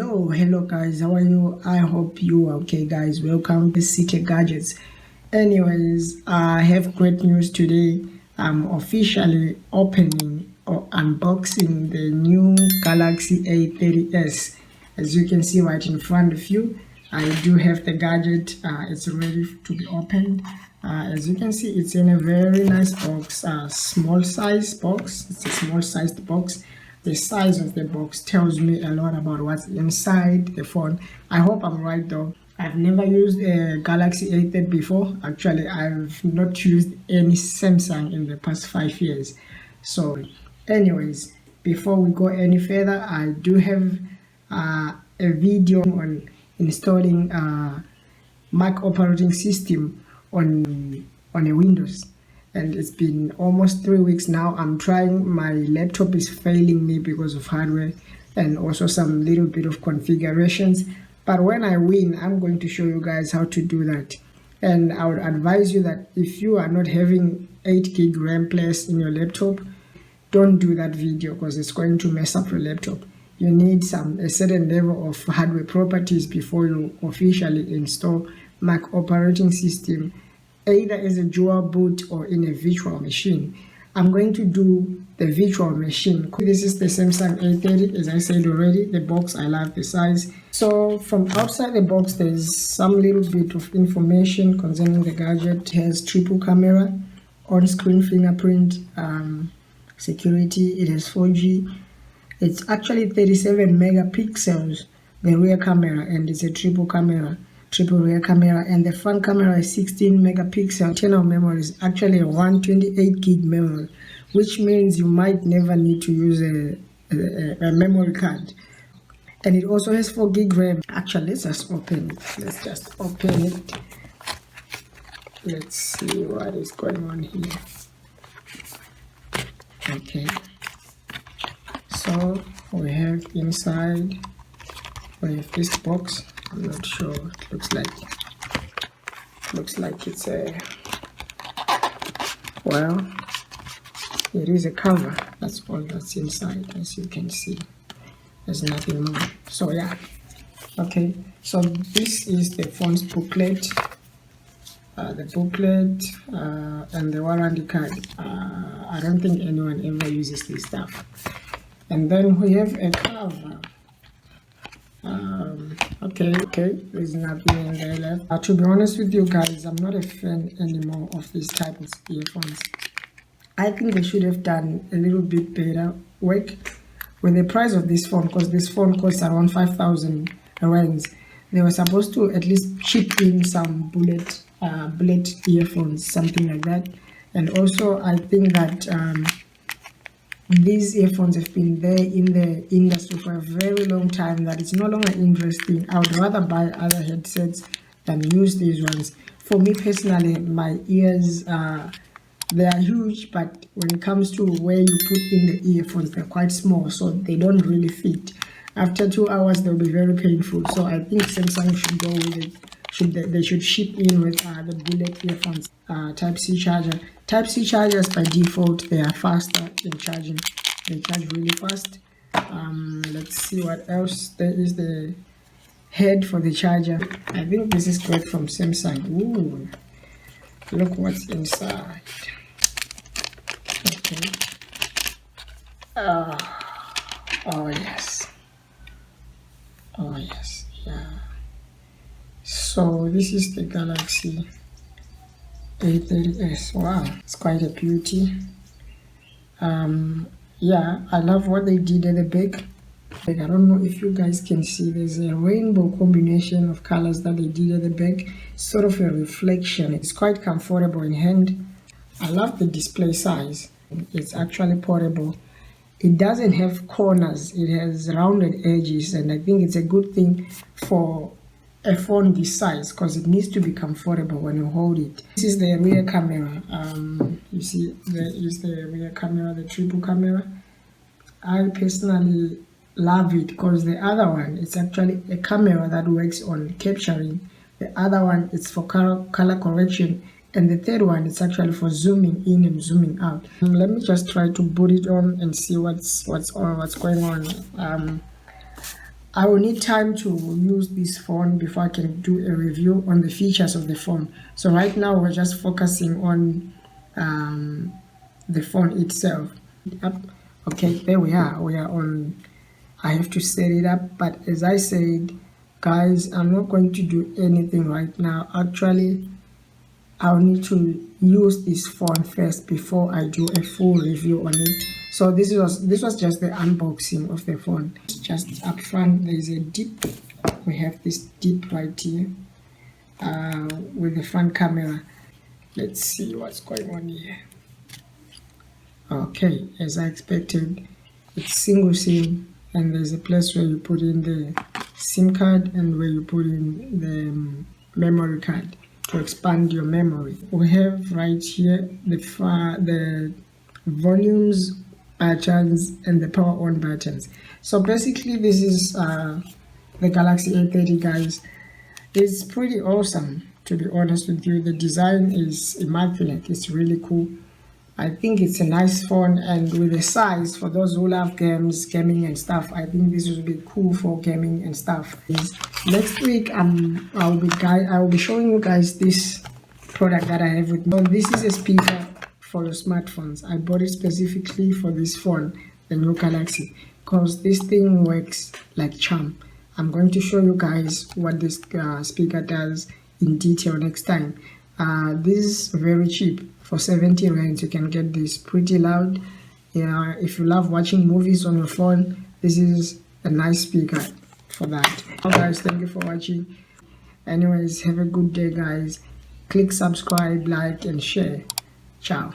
Hello guys, how are you? I hope you are okay guys. Welcome to City Gadgets. Anyways, I have great news today. I'm officially opening or unboxing the new Galaxy A30s. As you can see right in front of you, I do have the gadget. It's ready to be opened. As you can see, it's in a very nice box, small size box. It's a small sized box. The size of the box tells me a lot about what's inside the phone. I hope I'm right though. I've never used a Galaxy A30 before. Actually, I've not used any Samsung in the past 5 years. So anyways, before we go any further, I do have a video on installing Mac operating system on a Windows, and it's been almost 3 weeks now. I'm trying. My laptop is failing me because of hardware and also some little bit of configurations, but when I win, I'm going to show you guys how to do that. And I would advise you that if you are not having 8 gig RAM plus in your laptop, don't do that video because it's going to mess up your laptop. You need a certain level of hardware properties before you officially install Mac operating system, either as a dual boot or in a virtual machine. I'm going to do the virtual machine. This is the Samsung A30, as I said already. The box, I love the size. So from outside the box, there's some little bit of information concerning the gadget. It has triple camera, on-screen fingerprint, security. It has 4G. It's actually 37 megapixels, the rear camera, and it's a triple rear camera, and the front camera is 16 megapixel. Internal memory is actually a 128 gig memory, which means you might never need to use a memory card. And it also has 4 gig RAM. Actually, let's just open it. Let's see what is going on here. Okay, so we have inside, we have this box. I'm not sure. It looks like it's a, well, it is a cover. That's all that's inside. As you can see, there's nothing more. So yeah, okay, so this is the phone's booklet, and the warranty card. I don't think anyone ever uses this stuff. And then we have a cover. Okay, there's nothing in there left. To be honest with you guys, I'm not a fan anymore of this type of earphones. I think they should have done a little bit better work with the price of this phone, because this phone costs around 5,000 rands. They were supposed to at least chip in some bullet earphones, something like that. And also, I think that these earphones have been there in the industry for a very long time, that it's no longer interesting. I would rather buy other headsets than use these ones. For me personally, my ears, they are huge, but when it comes to where you put in the earphones, they're quite small, so they don't really fit. After 2 hours, they'll be very painful. So I think Samsung should go with it. They should ship in with the bullet earphones. Type-C charger. Type-C chargers by default, they are faster in charging. They charge really fast. Let's see what else. There is the head for the charger. I think this is great from Samsung. Ooh, look what's inside. Okay. Oh yes. Yeah. So this is the Galaxy A30s. Wow, it's quite a beauty. Yeah, I love what they did at the back. I don't know if you guys can see, there's a rainbow combination of colors that they did at the back, sort of a reflection. It's quite comfortable in hand. I love the display size. It's actually portable. It doesn't have corners, it has rounded edges, and I think it's a good thing for a phone this size, because it needs to be comfortable when you hold it. This is the rear camera. You see, there is the rear camera, the triple camera. I personally love it because the other one, it's actually a camera that works on capturing. The other one is for color correction, and the third one is actually for zooming in and zooming out. Let me just try to boot it on and see what's going on. I will need time to use this phone before I can do a review on the features of the phone. So right now we're just focusing on the phone itself. Okay, there we are. We are on. I have to set it up, but as I said, guys, I'm not going to do anything right now. Actually, I'll need to use this phone first before I do a full review on it. So this was just the unboxing of the phone. Just up front, there is a dip. We have this dip right here with the front camera. Let's see what's going on here. Okay, as I expected, it's single SIM, and there's a place where you put in the SIM card and where you put in the memory card to expand your memory. We have right here the volumes buttons and the power on buttons. So basically this is the Galaxy A30, guys. It's pretty awesome, to be honest with you. The design is immaculate. It's really cool. I think it's a nice phone, and with the size, for those who love gaming and stuff, I think this will be cool for gaming and stuff. Next week, I will be showing you guys this product that I have with me. So this is a speaker for your smartphones. I bought it specifically for this phone, the new Galaxy, because this thing works like charm. I'm going to show you guys what this speaker does in detail next time. This is very cheap. For 70 rands, you can get this pretty loud. Yeah, if you love watching movies on your phone, this is a nice speaker for that. Well, guys, thank you for watching. Anyways, have a good day, guys. Click subscribe, like, and share. Ciao.